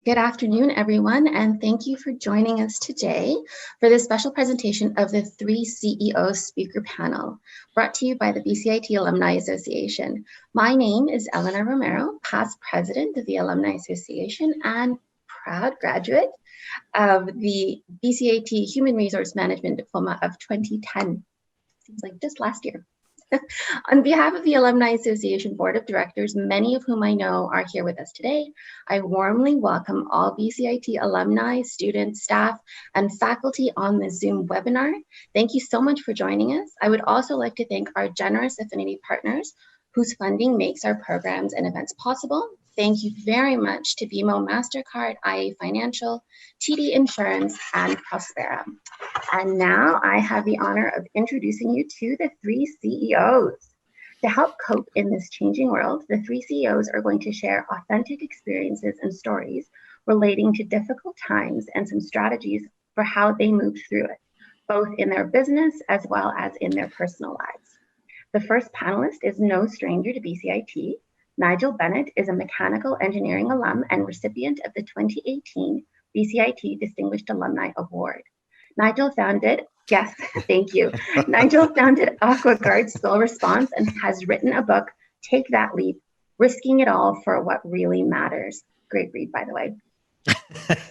Good afternoon, everyone, and thank you for joining us today for this special presentation of the 3 CEOs speaker panel, brought to you by the BCIT Alumni Association. My name is Elena Romero, past president of the Alumni Association and proud graduate of the BCIT Human Resource Management Diploma of 2010. Seems like just last year. On behalf of the Alumni Association Board of Directors, many of whom I know are here with us today, I warmly welcome all BCIT alumni, students, staff, and faculty on this Zoom webinar. Thank you so much for joining us. I would also like to thank our generous affinity partners whose funding makes our programs and events possible. Thank you very much to BMO MasterCard, IA Financial, TD Insurance, and Prospera. And now I have the honor of introducing you to the 3 CEOs. To help cope in this changing world, the 3 CEOs are going to share authentic experiences and stories relating to difficult times and some strategies for how they moved through it, both in their business as well as in their personal lives. The first panelist is no stranger to BCIT. Nigel Bennett is a mechanical engineering alum and recipient of the 2018 BCIT Distinguished Alumni Award. Nigel founded, yes, thank you. Nigel founded AquaGuard Spill Response and has written a book, Take That Leap, Risking It All for What Really Matters. Great read, by the way.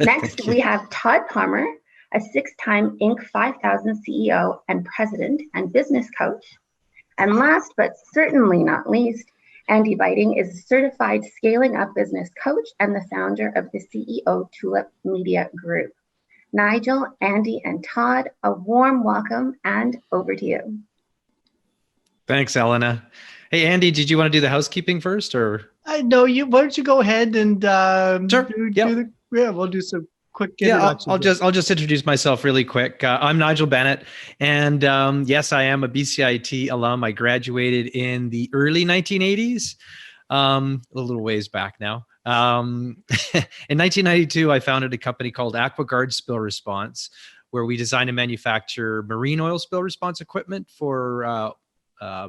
Next, we have Todd Palmer, a 6-time Inc. 5000 CEO and president and business coach. And last but certainly not least, Andy Buyting is a certified scaling up business coach and the founder of the CEO Tulip Media Group. Nigel, Andy, and Todd, a warm welcome and over to you. Thanks, Elena. Hey, Andy, did you want to do the housekeeping first, or? No, you. Why don't you go ahead and Sure. We'll do some quick. Yeah, I'll just introduce myself really quick. I'm Nigel Bennett, and yes, I am a BCIT alum. I graduated in the early 1980s, a little ways back now. In 1992, I founded a company called AquaGuard Spill Response, where we design and manufacture marine oil spill response equipment for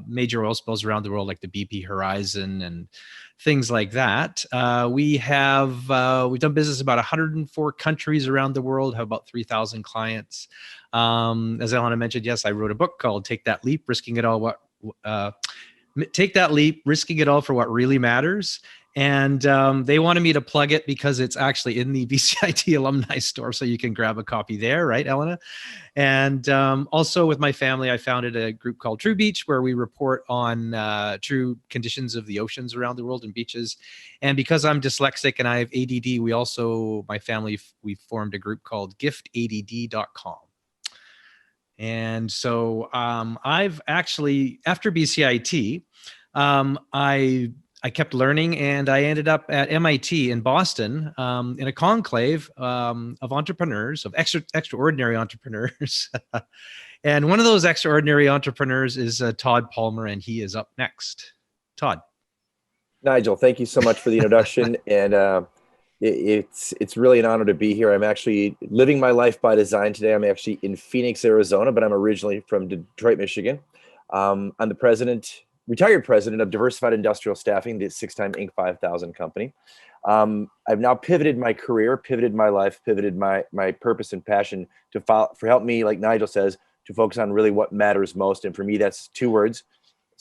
major oil spills around the world, like the BP Horizon and things like that. We've done business in about 104 countries around the world, have about 3,000 clients. As Elena mentioned, yes, I wrote a book called Take That Leap, Risking It All. Take That Leap, Risking It All for What Really Matters. And they wanted me to plug it because it's actually in the BCIT alumni store, so you can grab a copy there, right, Elena? And also with my family, I founded a group called True Beach, where we report on true conditions of the oceans around the world and beaches. And because I'm dyslexic and I have ADD, my family, we formed a group called giftadd.com. And so I've actually, after BCIT, I kept learning, and I ended up at MIT in Boston in a conclave of entrepreneurs, of extraordinary entrepreneurs. And one of those extraordinary entrepreneurs is Todd Palmer, and he is up next. Todd. Nigel, thank you so much for the introduction. And it's really an honor to be here. I'm actually living my life by design today. I'm actually in Phoenix, Arizona, but I'm originally from Detroit, Michigan. I'm the retired president of Diversified Industrial Staffing, the 6-time Inc. 5000 company. I've now pivoted my career, pivoted my life, pivoted my purpose and passion for help me, like Nigel says, to focus on really what matters most. And for me, that's 2 words.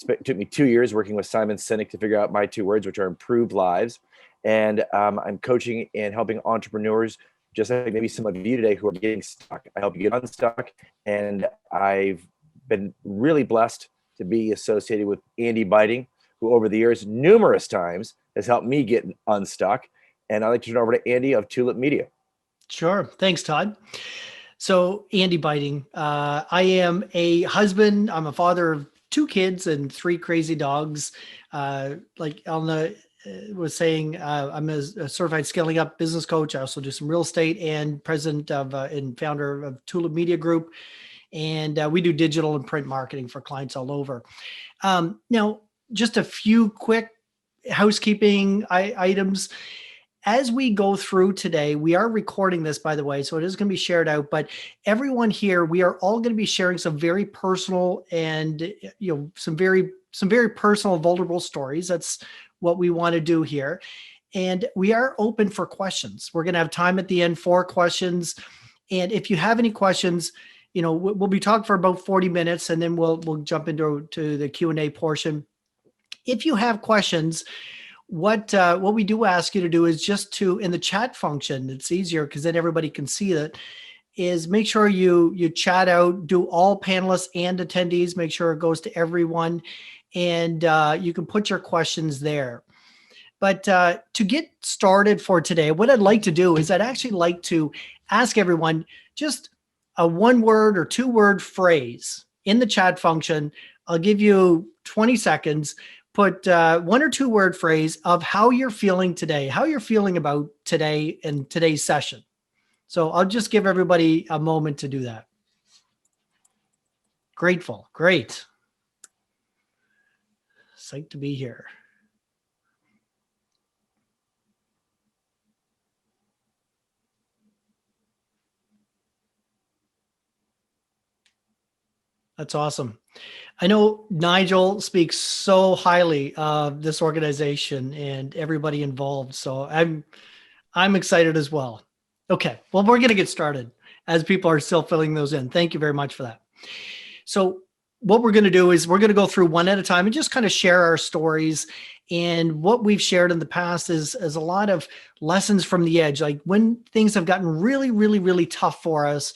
It took me 2 years working with Simon Sinek to figure out my 2 words, which are improved lives. And I'm coaching and helping entrepreneurs, just like maybe some of you today, who are getting stuck. I help you get unstuck. And I've been really blessed to be associated with Andy Buyting, who over the years, numerous times, has helped me get unstuck. And I'd like to turn over to Andy of Tulip Media. Sure. Thanks, Todd. So Andy Buyting, I am a husband. I'm a father of 2 kids and 3 crazy dogs. Like Elena was saying, I'm a certified scaling up business coach. I also do some real estate and president of and founder of Tulip Media Group. And we do digital and print marketing for clients all over. Now, just a few quick housekeeping items. As we go through today, we are recording this, by the way, so it is going to be shared out. But everyone here, we are all going to be sharing some very personal and some very personal, vulnerable stories. That's what we want to do here. And we are open for questions. We're going to have time at the end for questions. And if you have any questions, we'll be talking for about 40 minutes, and then we'll jump into the Q&A portion. If you have questions, what we do ask you to do is just to, in the chat function, it's easier because then everybody can see it, is make sure you chat out, do all panelists and attendees, make sure it goes to everyone, and you can put your questions there. But to get started for today, what I'd like to do is I'd actually like to ask everyone just a 1-word or 2-word phrase in the chat function. I'll give you 20 seconds. Put 1 or 2-word phrase of how you're feeling today, how you're feeling about today and today's session. So I'll just give everybody a moment to do that. Grateful. Great. Psyched to be here. That's awesome. I know Nigel speaks so highly of this organization and everybody involved. So I'm excited as well. Okay, well, we're going to get started as people are still filling those in. Thank you very much for that. So what we're going to do is we're going to go through one at a time and just kind of share our stories. And what we've shared in the past is a lot of lessons from the edge, like when things have gotten really, really, really tough for us.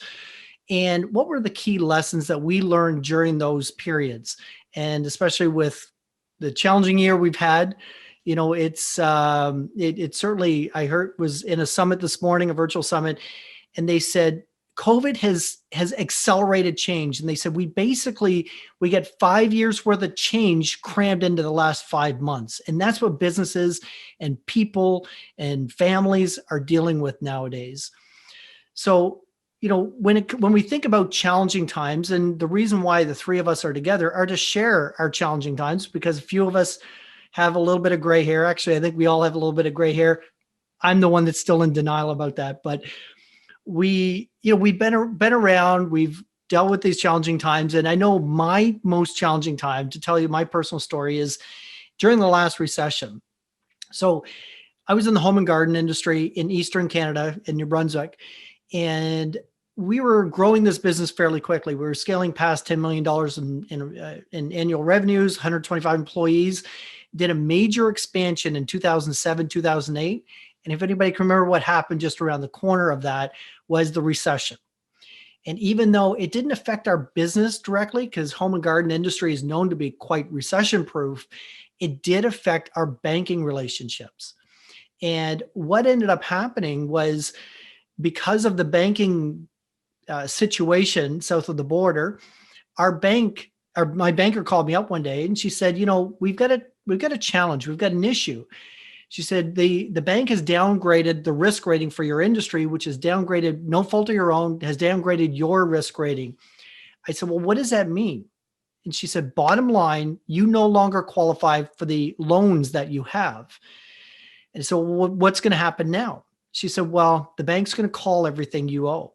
And what were the key lessons that we learned during those periods? And especially with the challenging year we've had, it's certainly, I heard, was in a summit this morning, a virtual summit, and they said COVID has accelerated change. And they said we get 5 years worth of change crammed into the last 5 months. And that's what businesses and people and families are dealing with nowadays. So when we think about challenging times, and the reason why the three of us are together are to share our challenging times, because a few of us have a little bit of gray hair. Actually, I think we all have a little bit of gray hair. I'm the one that's still in denial about that. But we've been around, we've dealt with these challenging times. And I know my most challenging time, to tell you my personal story, is during the last recession. So I was in the home and garden industry in Eastern Canada, in New Brunswick. And we were growing this business fairly quickly. We were scaling past $10 million in annual revenues, 125 employees, did a major expansion in 2007, 2008. And if anybody can remember what happened just around the corner of that was the recession. And even though it didn't affect our business directly, because home and garden industry is known to be quite recession proof, it did affect our banking relationships. And what ended up happening was, because of the banking situation south of the border, my banker called me up one day and she said, we've got a challenge, we've got an issue. She said, the bank has downgraded the risk rating for your industry, which is downgraded, no fault of your own, has downgraded your risk rating. I said, well, what does that mean? And she said, bottom line, you no longer qualify for the loans that you have. And so what's going to happen now? She said, well, the bank's going to call everything you owe.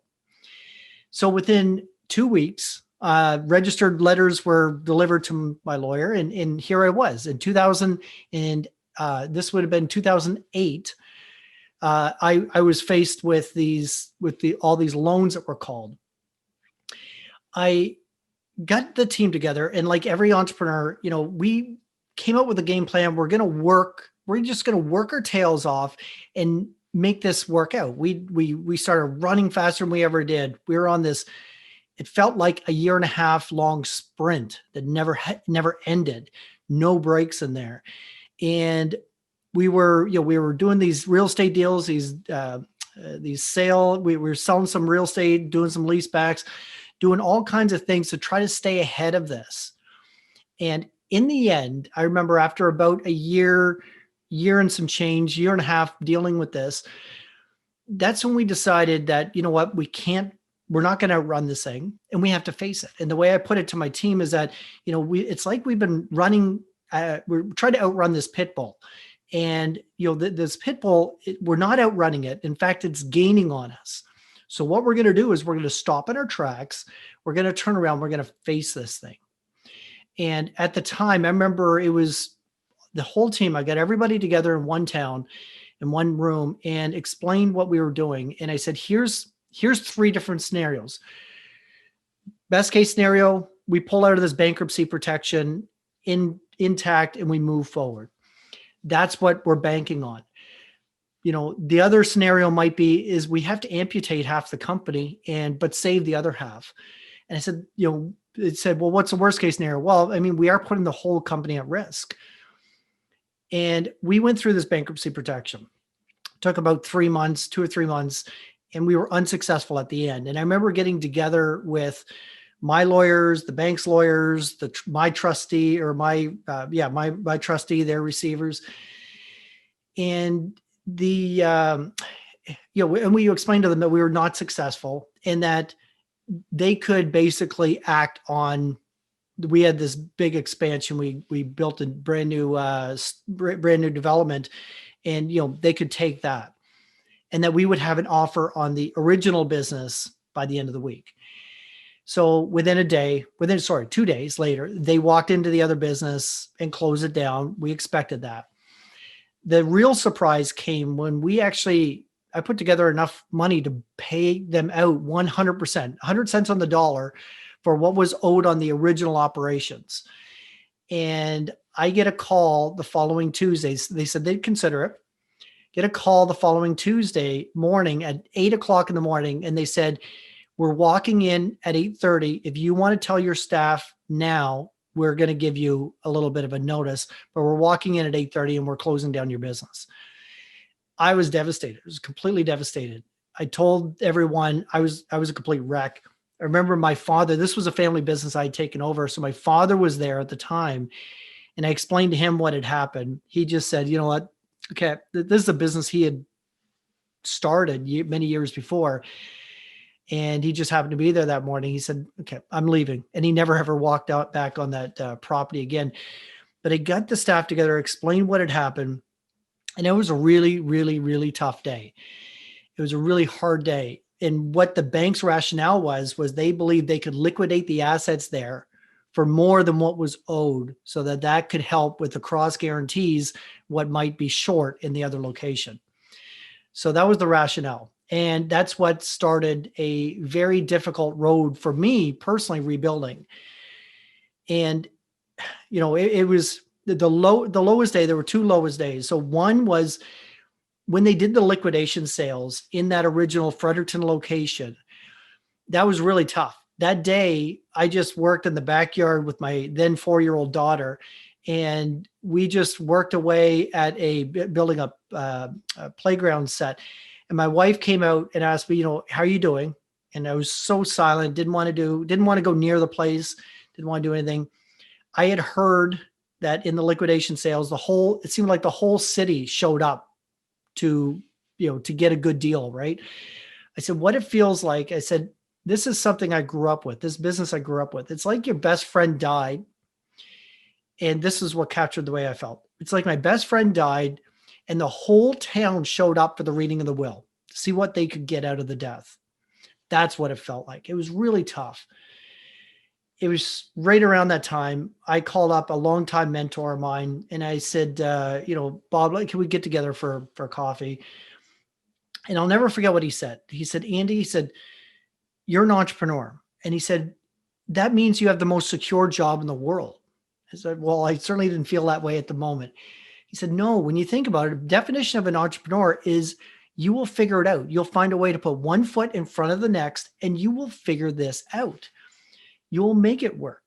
So within 2 weeks, registered letters were delivered to my lawyer. And here I was in 2000, and this would have been 2008. I was faced with all these loans that were called. I got the team together, and like every entrepreneur, we came up with a game plan. We're just going to work our tails off and make this work out. We started running faster than we ever did. We were on this, it felt like a 1.5 year long sprint that never ended, no breaks in there. And we were doing these real estate deals, we were selling some real estate, doing some lease backs, doing all kinds of things to try to stay ahead of this. And in the end, I remember after about a year and some change, 1.5 years dealing with this, that's when we decided that, what, we're not going to outrun this thing, and we have to face it. And the way I put it to my team is that, it's like we've been running, we're trying to outrun this Pitbull. And, this Pitbull, we're not outrunning it. In fact, it's gaining on us. So what we're going to do is we're going to stop in our tracks. We're going to turn around. We're going to face this thing. And at the time, I remember it was the whole team. I got everybody together in one town, in one room and explained what we were doing. And I said, here's 3 different scenarios. Best case scenario, we pull out of this bankruptcy protection intact and we move forward. That's what we're banking on. The other scenario might be is we have to amputate half the company but save the other half. And I said, it said, well, what's the worst case scenario? Well, I mean, we are putting the whole company at risk. And we went through this bankruptcy protection. It took about 3 months, 2 or 3 months, and we were unsuccessful at the end. And I remember getting together with my lawyers, the bank's lawyers, my trustee, or my trustee, their receivers. And and we explained to them that we were not successful and that they could basically act on. We had this big expansion. We built a brand new development, and they could take that, and that we would have an offer on the original business by the end of the week. So within 2 days later, they walked into the other business and closed it down. We expected that. The real surprise came when I put together enough money to pay them out 100%, 100 cents on the dollar for what was owed on the original operations. And I get a call the following Tuesday. They said they'd consider it. Get a call the following Tuesday morning at 8:00 in the morning. And they said, we're walking in at 8:30. If you want to tell your staff now, we're going to give you a little bit of a notice, but we're walking in at 8:30 and we're closing down your business. I was devastated. I was completely devastated. I told everyone I was a complete wreck. I remember my father, this was a family business I had taken over. So my father was there at the time, and I explained to him what had happened. He just said, you know what? Okay, this is a business he had started many years before. And he just happened to be there that morning. He said, okay, I'm leaving. And he never ever walked out back on that property again. But I got the staff together, explained what had happened. And it was a really, really, really tough day. It was a really hard day. And what the bank's rationale was they believed they could liquidate the assets there for more than what was owed, so that could help with the cross guarantees, what might be short in the other location. So that was the rationale. And that's what started a very difficult road for me personally rebuilding. And, it was the lowest day. There were 2 lowest days. So one was when they did the liquidation sales in that original Fredericton location. That was really tough. That day, I just worked in the backyard with my then 4-year-old daughter, and we just worked away at building up a playground set. And my wife came out and asked me, how are you doing? And I was so silent, didn't want to go near the place, didn't want to do anything. I had heard that in the liquidation sales, it seemed like the whole city showed up to get a good deal, right? I said, what it feels like, I said, this is something I grew up with, this business I grew up with. It's like your best friend died. And this is what captured the way I felt. It's like my best friend died, and the whole town showed up for the reading of the will to see what they could get out of the death. That's what it felt like. It was really tough. It was right around that time, I called up a longtime mentor of mine, and I said, Bob, can we get together for coffee? And I'll never forget what he said. He said, Andy, you're an entrepreneur. And he said, that means you have the most secure job in the world. I said, well, I certainly didn't feel that way at the moment. He said, no, when you think about it, the definition of an entrepreneur is you will figure it out. You'll find a way to put one foot in front of the next, and you will figure this out. You will make it work.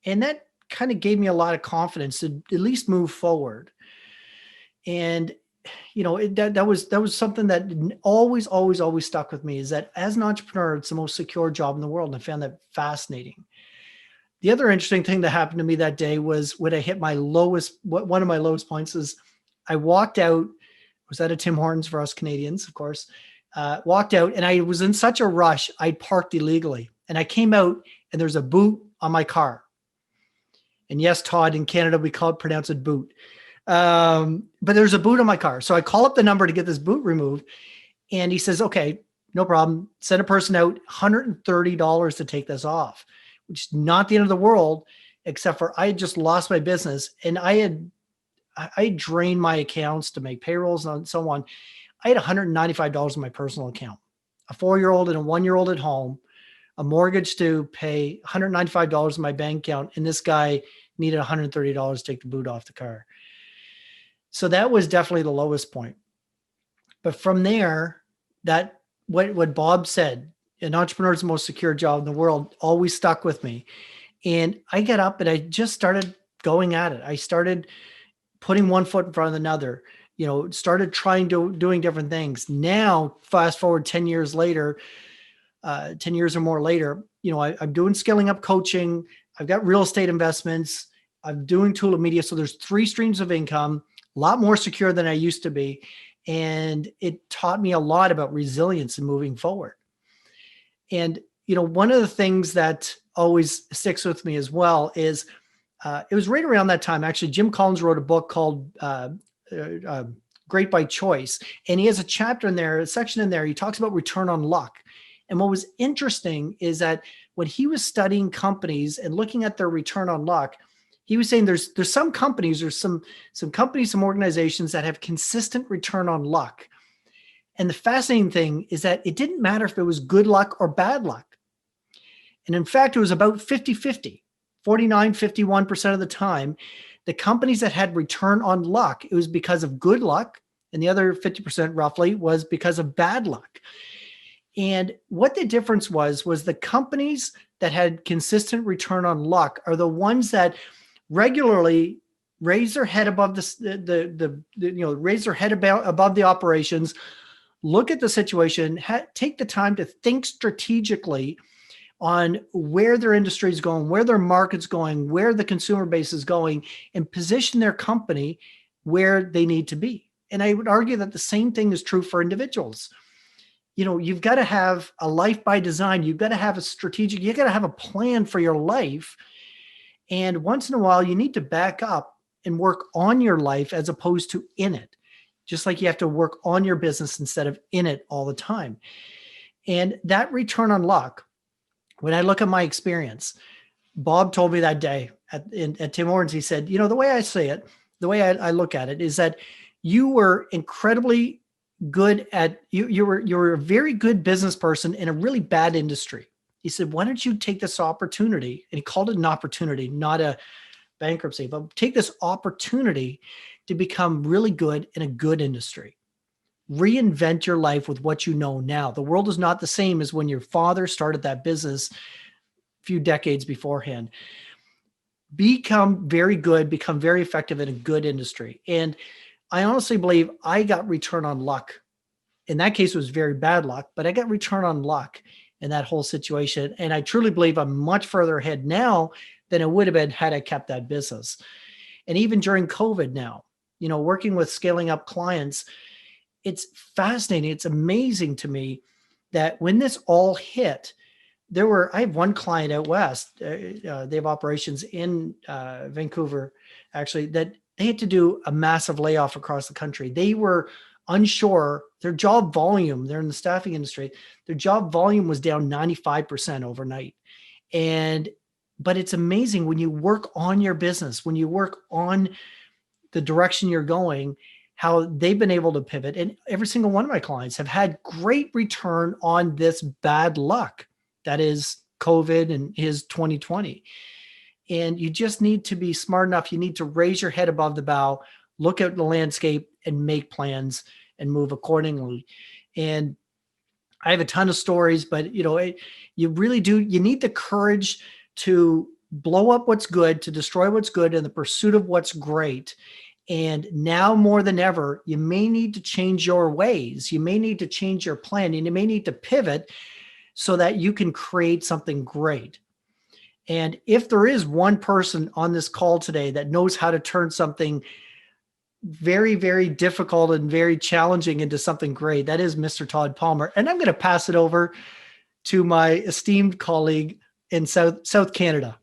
And that kind of gave me a lot of confidence to at least move forward. And, that was something that always stuck with me, is that as an entrepreneur, it's the most secure job in the world. And I found that fascinating. The other interesting thing that happened to me that day was when I hit one of my lowest points is I walked out, was at a Tim Hortons for us Canadians, of course, walked out, and I was in such a rush, I parked illegally. And I came out, and there's a boot on my car. And yes, Todd, in Canada, we pronounce it boot. But there's a boot on my car. So I call up the number to get this boot removed. And he says, okay, no problem. Send a person out, $130 to take this off, which is not the end of the world, except for I had just lost my business. And I I drained my accounts to make payrolls and so on. I had $195 in my personal account, a 4-year-old and a 1-year-old at home, a mortgage to pay, $195 in my bank account. And this guy needed $130 to take the boot off the car. So that was definitely the lowest point. But from there, that what Bob said, an entrepreneur's most secure job in the world, always stuck with me. And I got up and I just started going at it. I started putting one foot in front of another, started doing different things. Now, fast forward 10 years later, 10 years or more later, I'm doing scaling up coaching. I've got real estate investments. I'm doing tool of media. So there's 3 streams of income, a lot more secure than I used to be. And it taught me a lot about resilience and moving forward. And, one of the things that always sticks with me as well is it was right around that time. Actually, Jim Collins wrote a book called Great by Choice. And he has a chapter in there, a section in there, he talks about return on luck. And what was interesting is that when he was studying companies and looking at their return on luck, he was saying there's some companies or some companies, some organizations that have consistent return on luck. And the fascinating thing is that it didn't matter if it was good luck or bad luck. And in fact, it was about 50-50, 49-51% of the time. The companies that had return on luck, it was because of good luck. And the other 50% roughly was because of bad luck. And what the difference was the companies that had consistent return on luck are the ones that regularly raise their head above raise their head above the operations, look at the situation, take the time to think strategically on where their industry is going, where their market's going, where the consumer base is going, and position their company where they need to be. And I would argue that the same thing is true for individuals. You've got to have a life by design. You've got to have you've got to have a plan for your life. And once in a while, you need to back up and work on your life as opposed to in it. Just like you have to work on your business instead of in it all the time. And that return on luck, when I look at my experience, Bob told me that day at Tim Hortons, he said, the way I say it, the way I look at it is that you were incredibly good at, you were a very good business person in a really bad industry. He said, why don't you take this opportunity? And he called it an opportunity, not a bankruptcy, but take this opportunity to become really good in a good industry. Reinvent your life with what you know now. The world is not the same as when your father started that business a few decades beforehand. Become very good, become very effective in a good industry. And I honestly believe I got return on luck. In that case, it was very bad luck, but I got return on luck in that whole situation. And I truly believe I'm much further ahead now than it would have been had I kept that business. And even during COVID now, working with scaling up clients, it's fascinating. It's amazing to me that when this all hit, I have one client out west, they have operations in Vancouver, actually, that they had to do a massive layoff across the country. They were unsure, their job volume, they're in the staffing industry, their job volume was down 95% overnight. But it's amazing when you work on your business, when you work on the direction you're going, how they've been able to pivot. And every single one of my clients have had great return on this bad luck. That is COVID and his 2020. And you just need to be smart enough. You need to raise your head above the bow, look at the landscape and make plans and move accordingly. And I have a ton of stories, but you really do. You need the courage to blow up what's good, to destroy what's good in the pursuit of what's great. And now more than ever, you may need to change your ways. You may need to change your plan, and you may need to pivot so that you can create something great. And if there is one person on this call today that knows how to turn something very, very difficult and very challenging into something great, that is Mr. Todd Palmer. And I'm going to pass it over to my esteemed colleague in South Canada.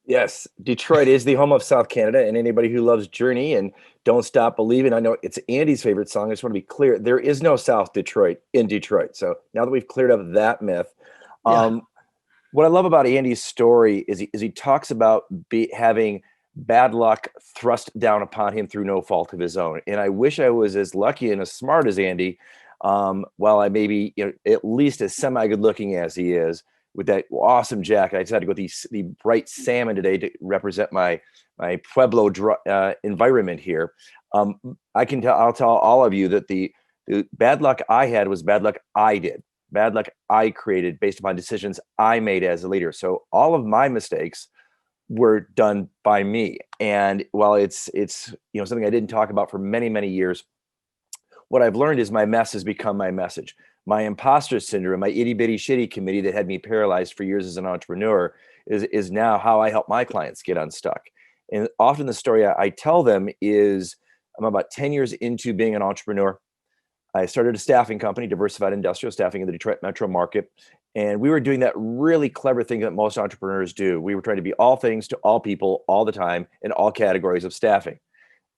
Yes, Detroit is the home of South Canada, and anybody who loves Journey and Don't Stop Believing, I know it's Andy's favorite song. I just want to be clear. There is no South Detroit in Detroit. So now that we've cleared up that myth, what I love about Andy's story is he talks about having bad luck thrust down upon him through no fault of his own. And I wish I was as lucky and as smart as Andy, while I may be, at least as semi-good looking as he is, with that awesome jacket. I decided to go with the bright salmon today to represent my Pueblo environment here. I'll tell all of you that the bad luck I had was bad luck I did. Bad luck I created based upon decisions I made as a leader. So all of my mistakes were done by me. And while it's something I didn't talk about for many, many years, what I've learned is my mess has become my message. My imposter syndrome, my itty bitty shitty committee that had me paralyzed for years as an entrepreneur is now how I help my clients get unstuck. And often the story I tell them is I'm about 10 years into being an entrepreneur. I started a staffing company, Diversified Industrial Staffing in the Detroit metro market. And we were doing that really clever thing that most entrepreneurs do. We were trying to be all things to all people all the time in all categories of staffing.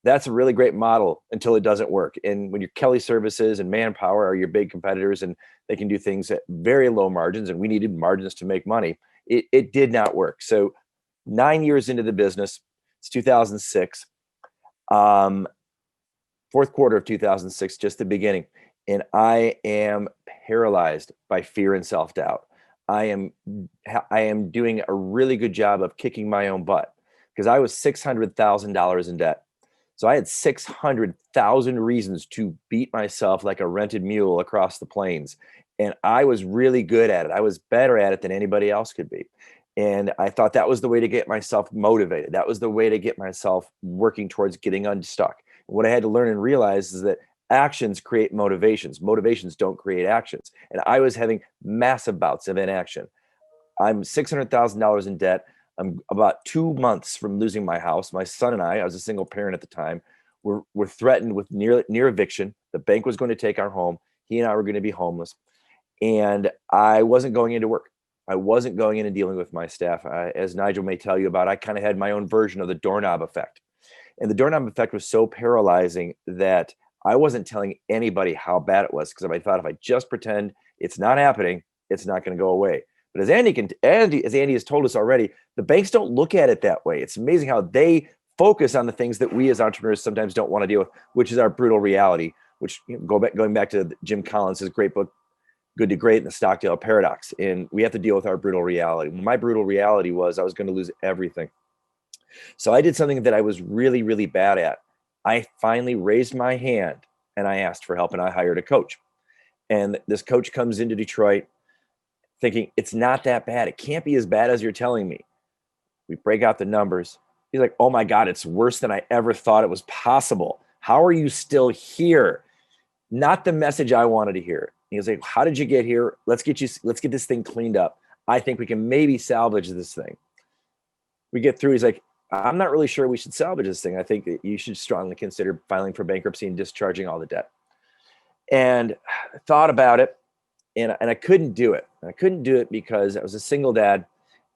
That's a really great model until it doesn't work. And when your Kelly Services and Manpower are your big competitors and they can do things at very low margins, and we needed margins to make money, it did not work. So 9 years into the business, it's 2006, fourth quarter of 2006, just the beginning. And I am paralyzed by fear and self-doubt. I am doing a really good job of kicking my own butt because I was $600,000 in debt. So I had 600,000 reasons to beat myself like a rented mule across the plains. And I was really good at it. I was better at it than anybody else could be. And I thought that was the way to get myself motivated. That was the way to get myself working towards getting unstuck. And what I had to learn and realize is that actions create motivations. Motivations don't create actions. And I was having massive bouts of inaction. I'm $600,000 in debt. I'm about 2 months from losing my house. My son and I was a single parent at the time, were threatened with near eviction. The bank was going to take our home. He and I were going to be homeless. And I wasn't going into work. I wasn't going in and dealing with my staff. As Nigel may tell you about, I kind of had my own version of the doorknob effect. And the doorknob effect was so paralyzing that I wasn't telling anybody how bad it was because I thought if I just pretend it's not happening, it's not going to go away. But as Andy has told us already, the banks don't look at it that way. It's amazing how they focus on the things that we as entrepreneurs sometimes don't want to deal with, which is our brutal reality, which going back to Jim Collins' great book, Good to Great and the Stockdale Paradox. And we have to deal with our brutal reality. My brutal reality was I was going to lose everything. So I did something that I was really, really bad at. I finally raised my hand and I asked for help and I hired a coach. And this coach comes into Detroit thinking it's not that bad. It can't be as bad as you're telling me. We break out the numbers. He's like, oh my God, it's worse than I ever thought it was possible. How are you still here? Not the message I wanted to hear. He was like, how did you get here? Let's get this thing cleaned up. I think we can maybe salvage this thing. We get through. He's like, I'm not really sure we should salvage this thing. I think that you should strongly consider filing for bankruptcy and discharging all the debt. And I thought about it. And I couldn't do it. I couldn't do it because I was a single dad.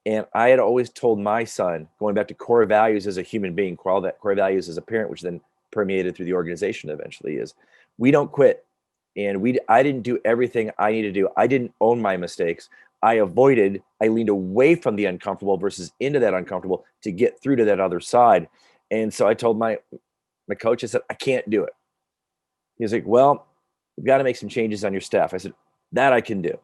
And I had always told my son, going back to core values as a human being, core values as a parent, which then permeated through the organization eventually, is we don't quit. And I didn't do everything I needed to do. I didn't own my mistakes. I leaned away from the uncomfortable versus into that uncomfortable to get through to that other side. And so I told my coach, I said, I can't do it. He was like, well, we've got to make some changes on your staff. I said, that I can do.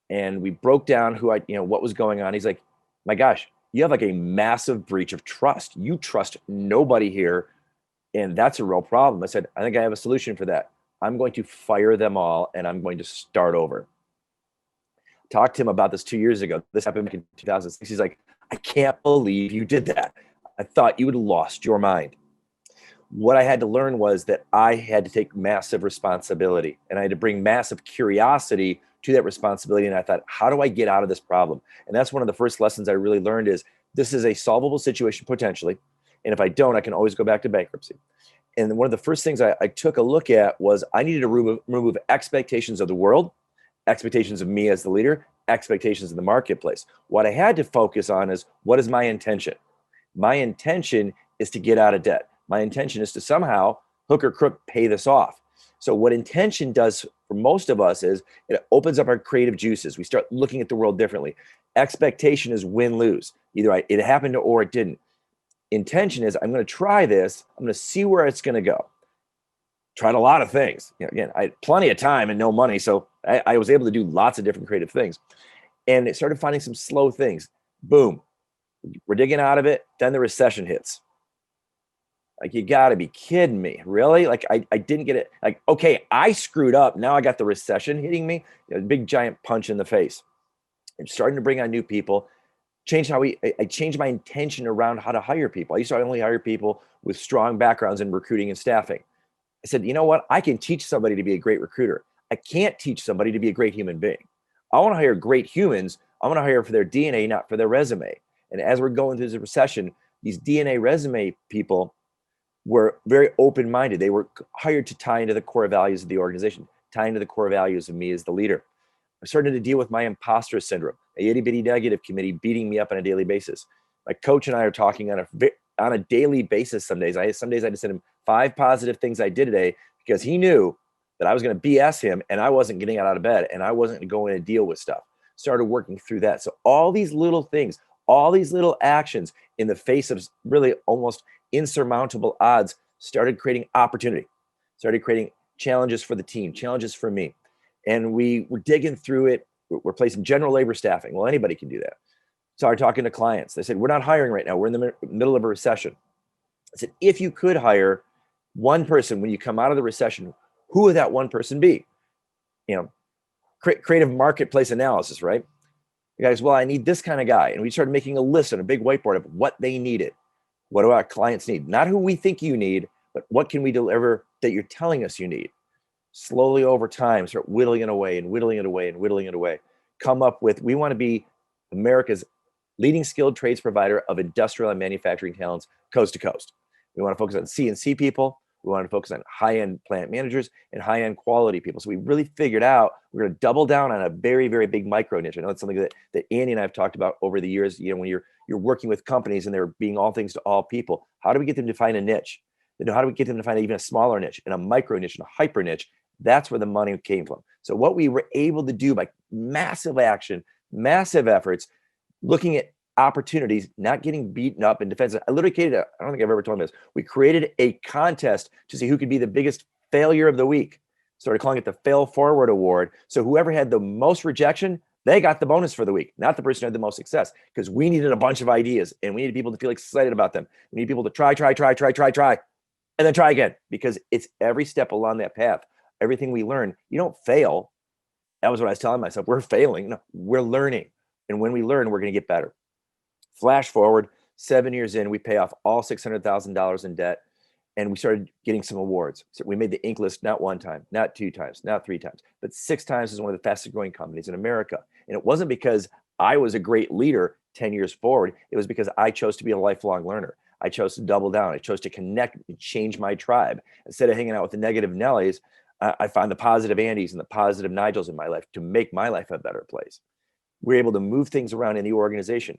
And we broke down what was going on. He's like, my gosh, you have like a massive breach of trust. You trust nobody here. And that's a real problem. I said, I think I have a solution for that. I'm going to fire them all and I'm going to start over. Talked to him about this 2 years ago. This happened in 2006. He's like, I can't believe you did that. I thought you had lost your mind. What I had to learn was that I had to take massive responsibility and I had to bring massive curiosity to that responsibility. And I thought, how do I get out of this problem? And that's one of the first lessons I really learned is this is a solvable situation potentially. And if I don't, I can always go back to bankruptcy. And one of the first things I took a look at was I needed to remove expectations of the world, expectations of me as the leader, expectations of the marketplace. What I had to focus on is what is my intention? My intention is to get out of debt. My intention is to somehow hook or crook pay this off. So what intention does for most of us is it opens up our creative juices. We start looking at the world differently. Expectation is win-lose. Either it happened or it didn't. intention is I'm going to try this. I'm going to see where it's going to go. Tried a lot of things. Again, I had plenty of time and no money. So I was able to do lots of different creative things. And it started finding some slow things. Boom. We're digging out of it. Then the recession hits. Like, you got to be kidding me. Really? Like, I didn't get it. Like, okay, I screwed up. Now I got the recession hitting me. Big giant punch in the face. I'm starting to bring on new people. I changed my intention around how to hire people. I used to only hire people with strong backgrounds in recruiting and staffing. I said, you know what? I can teach somebody to be a great recruiter. I can't teach somebody to be a great human being. I want to hire great humans. I want to hire for their DNA, not for their resume. And as we're going through this recession, these DNA resume people were very open-minded. They were hired to tie into the core values of the organization, tie into the core values of me as the leader. I started to deal with my imposter syndrome, a itty-bitty negative committee beating me up on a daily basis. My coach and I are talking on a daily basis some days. Some days I just send him 5 positive things I did today, because he knew that I was going to BS him and I wasn't getting out of bed and I wasn't going to go in and deal with stuff. Started working through that. So all these little things, all these little actions in the face of really almost insurmountable odds started creating opportunity, started creating challenges for the team, challenges for me. And we were digging through it. We're placing general labor staffing. Well, anybody can do that. Started talking to clients. They said, we're not hiring right now. We're in the middle of a recession. I said, if you could hire one person when you come out of the recession, who would that one person be? Creative marketplace analysis, right? The guys, well, I need this kind of guy. And we started making a list on a big whiteboard of what they needed. What do our clients need? Not who we think you need, but what can we deliver that you're telling us you need? Slowly over time, start whittling it away and whittling it away and whittling it away. Come up with, we want to be America's leading skilled trades provider of industrial and manufacturing talents coast to coast. We want to focus on CNC people. We want to focus on high-end plant managers and high-end quality people. So we really figured out we're going to double down on a very, very big micro niche. I know it's something that Andy and I have talked about over the years. When you're working with companies and they're being all things to all people, how do we get them to find a niche? How do we get them to find even a smaller niche and a micro niche and a hyper niche? That's where the money came from. So what we were able to do by massive action, massive efforts, looking at opportunities, not getting beaten up in defense. I literally created I don't think I've ever told them this. We created a contest to see who could be the biggest failure of the week. Started calling it the Fail Forward Award. So whoever had the most rejection, they got the bonus for the week, not the person who had the most success, because we needed a bunch of ideas and we needed people to feel excited about them. We need people to try, and then try again, because it's every step along that path. Everything we learn, you don't fail. That was what I was telling myself. We're failing. No, we're learning. And when we learn, we're going to get better. Flash forward 7 years in, we pay off all $600,000 in debt, and we started getting some awards. So we made the Inc. list not 1 time, not 2 times, not 3 times, but 6 times as one of the fastest growing companies in America. And it wasn't because I was a great leader 10 years forward. It was because I chose to be a lifelong learner. I chose to double down. I chose to connect and change my tribe. Instead of hanging out with the negative Nellies, I found the positive Andys and the positive Nigels in my life to make my life a better place. We're able to move things around in the organization.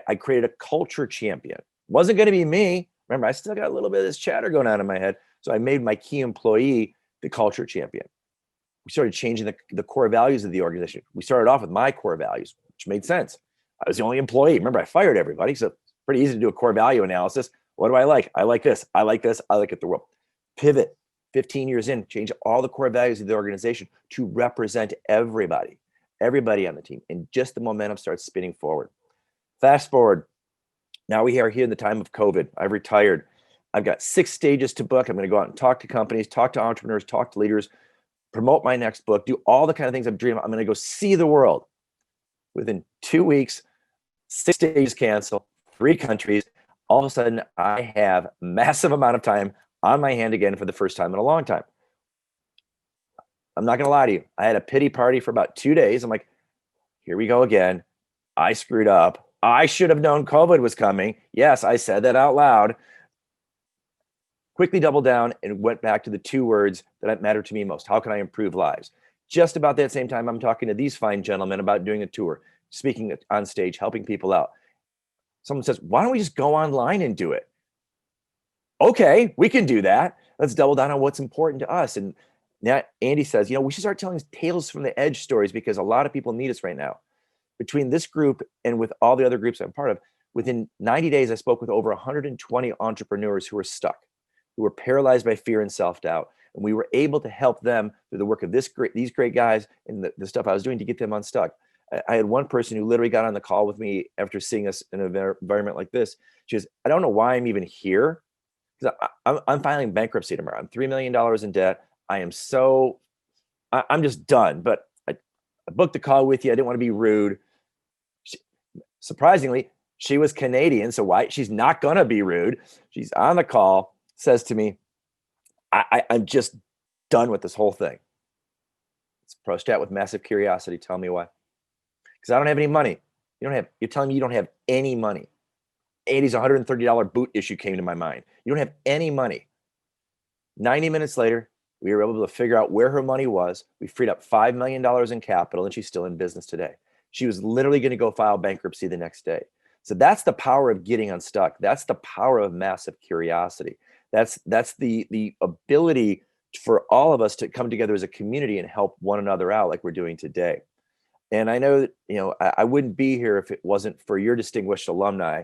I created a culture champion. Wasn't going to be me. Remember, I still got a little bit of this chatter going on in my head. So I made my key employee the culture champion. We started changing the core values of the organization. We started off with my core values, which made sense. I was the only employee. Remember, I fired everybody. So it's pretty easy to do a core value analysis. What do I like? I like this. I like this. I like it the world. Pivot. 15 years in, change all the core values of the organization to represent everybody on the team. And just the momentum starts spinning forward. Fast forward. Now we are here in the time of COVID. I've retired. I've got 6 stages to book. I'm going to go out and talk to companies, talk to entrepreneurs, talk to leaders, promote my next book, do all the kind of things I'm dreaming of. I'm going to go see the world. Within 2 weeks, 6 stages cancel, 3 countries. All of a sudden, I have massive amount of time on my hand again for the first time in a long time. I'm not going to lie to you. I had a pity party for about 2 days. I'm like, here we go again. I screwed up. I should have known COVID was coming. Yes, I said that out loud. Quickly doubled down and went back to the 2 words that matter to me most. How can I improve lives? Just about that same time, I'm talking to these fine gentlemen about doing a tour, speaking on stage, helping people out. Someone says, why don't we just go online and do it? Okay, we can do that. Let's double down on what's important to us. And now Andy says, we should start telling tales from the edge stories, because a lot of people need us right now. Between this group and with all the other groups I'm part of, Within 90 days, I spoke with over 120 entrepreneurs who were stuck, who were paralyzed by fear and self-doubt. And we were able to help them through the work of these great guys and the stuff I was doing to get them unstuck. I had one person who literally got on the call with me after seeing us in an environment like this. She goes, I don't know why I'm even here, because I'm filing bankruptcy tomorrow. I'm $3 million in debt. I'm just done. But I booked the call with you. I didn't want to be rude. Surprisingly, she was Canadian, so why? She's not going to be rude. She's on the call, says to me, I'm just done with this whole thing. Let's approach that with massive curiosity. Tell me why. Because I don't have any money. You're telling me you don't have any money. Andy's $130 boot issue came to my mind. You don't have any money. 90 minutes later, we were able to figure out where her money was. We freed up $5 million in capital, and she's still in business today. She was literally going to go file bankruptcy the next day. So that's the power of getting unstuck. That's the power of massive curiosity. That's the ability for all of us to come together as a community and help one another out like we're doing today. And I know that, I wouldn't be here if it wasn't for your distinguished alumni,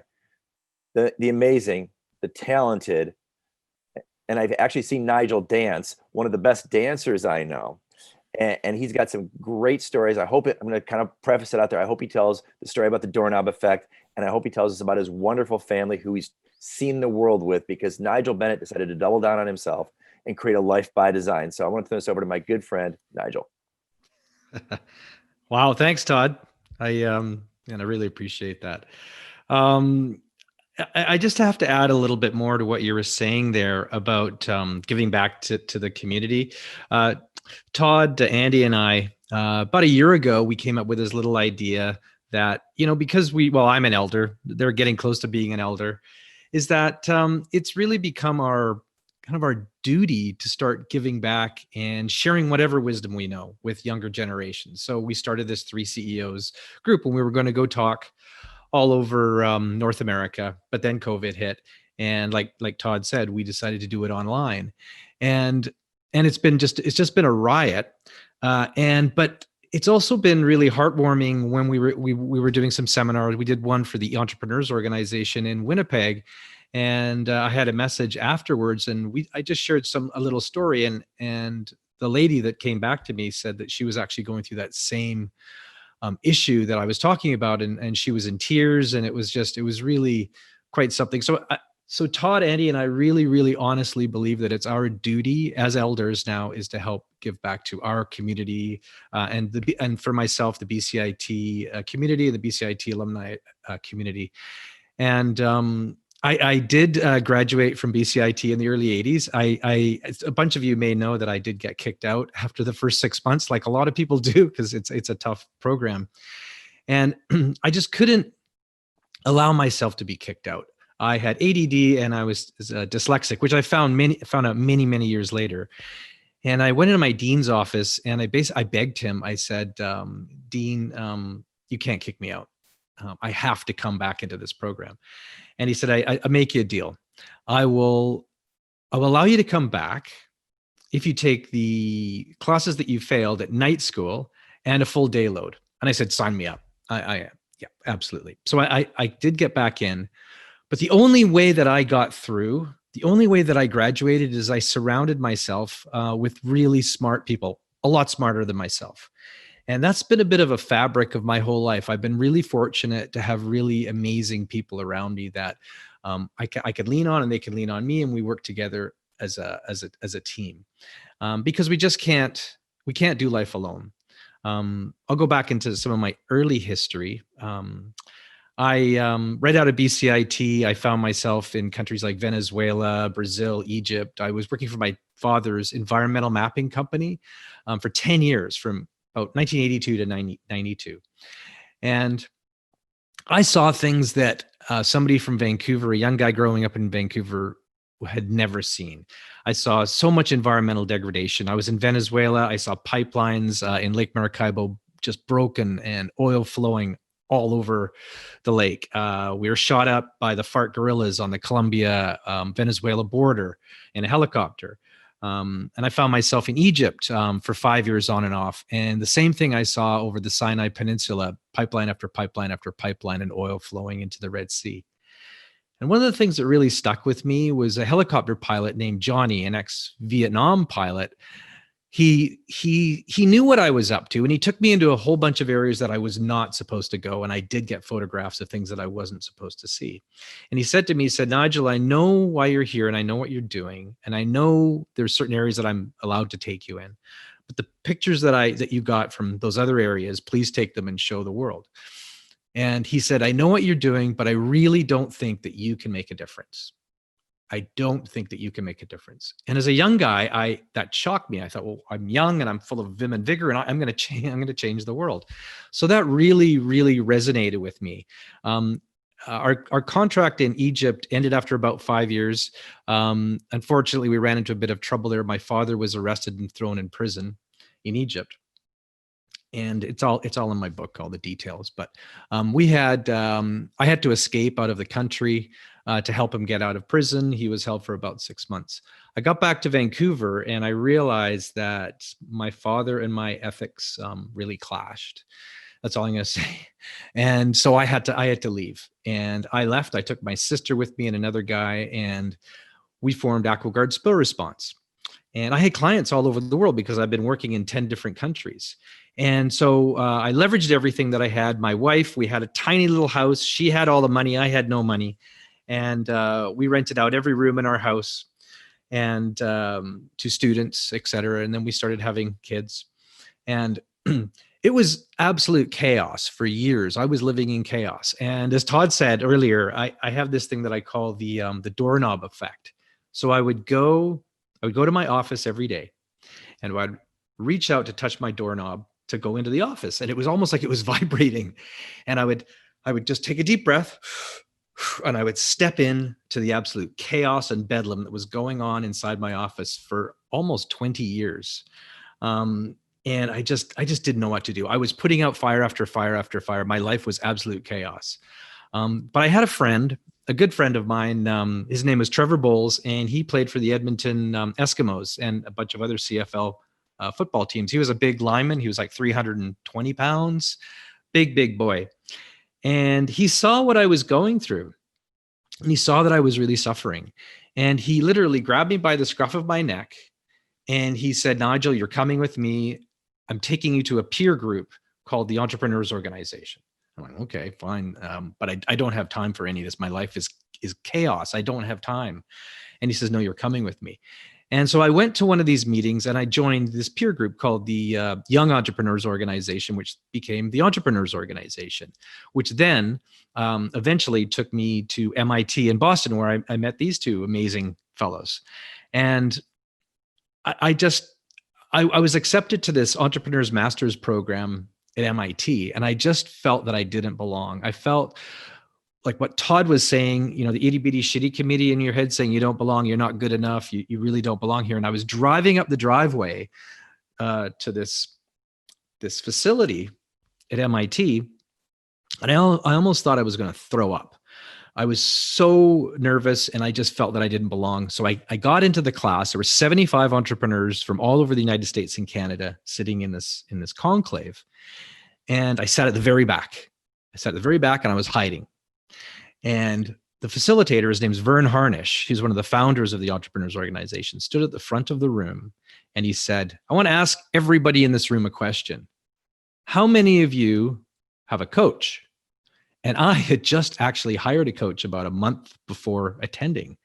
the amazing, the talented, and I've actually seen Nigel dance, one of the best dancers I know. And he's got some great stories. I'm going to kind of preface it out there. I hope he tells the story about the doorknob effect. And I hope he tells us about his wonderful family who he's seen the world with, because Nigel Bennett decided to double down on himself and create a life by design. So I want to turn this over to my good friend, Nigel. Wow. Thanks, Todd. I really appreciate that. I just have to add a little bit more to what you were saying there about giving back to the community. Todd, Andy, and I, about a year ago, we came up with this little idea that, because I'm an elder, they're getting close to being an elder, is that it's really become our duty to start giving back and sharing whatever wisdom we know with younger generations. So we started this 3 CEOs group, and we were going to go talk all over North America, but then COVID hit. And like Todd said, we decided to do it online. And it's just been a riot. But it's also been really heartwarming when we were doing some seminars. We did one for the Entrepreneurs Organization in Winnipeg, and I had a message afterwards, and I just shared a little story, and the lady that came back to me said that she was actually going through that same issue that I was talking about, and she was in tears, and it was really quite something. So Todd, Andy, and I really, really honestly believe that it's our duty as elders now is to help give back to our community, and for myself, the BCIT community, the BCIT alumni community. And I did graduate from BCIT in the early 80s. A bunch of you may know that I did get kicked out after the first 6 months, like a lot of people do, because it's a tough program. And I just couldn't allow myself to be kicked out. I had ADD and I was dyslexic, which I found out many years later. And I went into my dean's office and I begged him. I said, Dean, you can't kick me out. I have to come back into this program. And he said, I make you a deal. I will allow you to come back if you take the classes that you failed at night school and a full day load. And I said, sign me up. Yeah, absolutely. So I did get back in. But the only way that I got through, the only way that I graduated is I surrounded myself with really smart people, a lot smarter than myself. And that's been a bit of a fabric of my whole life. I've been really fortunate to have really amazing people around me that I could lean on, and they can lean on me, and we work together as a team, because we can't do life alone. I'll go back into some of my early history. Right out of BCIT, I found myself in countries like Venezuela, Brazil, Egypt. I was working for my father's environmental mapping company for 10 years, from about 1982 to 1992. And I saw things that somebody from Vancouver, a young guy growing up in Vancouver, had never seen. I saw so much environmental degradation. I was in Venezuela. I saw pipelines in Lake Maracaibo just broken and oil flowing all over the lake. We were shot up by the FARC guerrillas on the Colombia Venezuela border in a helicopter. And I found myself in Egypt for 5 years on and off. And the same thing I saw over the Sinai Peninsula, pipeline after pipeline after pipeline, and oil flowing into the Red Sea. And one of the things that really stuck with me was a helicopter pilot named Johnny, an ex-Vietnam pilot. He knew what I was up to, and he took me into a whole bunch of areas that I was not supposed to go. And I did get photographs of things that I wasn't supposed to see. And he said to me, he said, Nigel, I know why you're here and I know what you're doing. And I know there's certain areas that I'm allowed to take you in, but the pictures that you got from those other areas, please take them and show the world. And he said, I know what you're doing, but I really don't think that you can make a difference. I don't think that you can make a difference. And as a young guy, that shocked me. I thought, well, I'm young and I'm full of vim and vigor, and I'm going to change the world. So that really, really resonated with me. Our contract in Egypt ended after about 5 years. Unfortunately, we ran into a bit of trouble there. My father was arrested and thrown in prison in Egypt. And it's all in my book, all the details. But I had to escape out of the country to help him get out of prison. He was held for about 6 months. I got back to Vancouver and I realized that my father and my ethics really clashed. That's all I'm going to say. And so I had to leave. And I left. I took my sister with me and another guy, and we formed AquaGuard Spill Response. And I had clients all over the world because I've been working in 10 different countries. And so I leveraged everything that I had. My wife, we had a tiny little house. She had all the money. I had no money. And we rented out every room in our house and to students, et cetera. And then we started having kids. And it was absolute chaos for years. I was living in chaos. And as Todd said earlier, I have this thing that I call the doorknob effect. So I would go to my office every day, and I'd reach out to touch my doorknob to go into the office. And it was almost like it was vibrating. And I would just take a deep breath, and I would step in to the absolute chaos and bedlam that was going on inside my office for almost 20 years. And I just didn't know what to do. I was putting out fire after fire after fire. My life was absolute chaos. But I had a good friend of mine. His name was Trevor Bowles, and he played for the Edmonton Eskimos and a bunch of other CFL football teams. He was a big lineman. He was like 320 pounds, big boy. And he saw what I was going through, and he saw that I was really suffering. And he literally grabbed me by the scruff of my neck, and he said, Nigel, you're coming with me. I'm taking you to a peer group called the Entrepreneurs Organization. I'm like, okay, fine. But I don't have time for any of this. My life is chaos. I don't have time. And he says, no, you're coming with me. And so I went to one of these meetings and I joined this peer group called the Young Entrepreneurs Organization, which became the Entrepreneurs Organization, which then eventually took me to MIT in Boston, where I met these two amazing fellows. And I was accepted to this Entrepreneurs Masters program at MIT, and I just felt that I didn't belong. I felt like what Todd was saying, the itty bitty shitty committee in your head saying you don't belong, you're not good enough, you really don't belong here. And I was driving up the driveway to this facility at MIT, and I almost thought I was going to throw up. I was so nervous, and I just felt that I didn't belong. So I got into the class. There were 75 entrepreneurs from all over the United States and Canada sitting in this conclave. And I sat at the very back. And I was hiding. And the facilitator, his name's Vern Harnish, he's one of the founders of the Entrepreneurs Organization, stood at the front of the room, and he said, I want to ask everybody in this room a question. How many of you have a coach? And I had just actually hired a coach about a month before attending.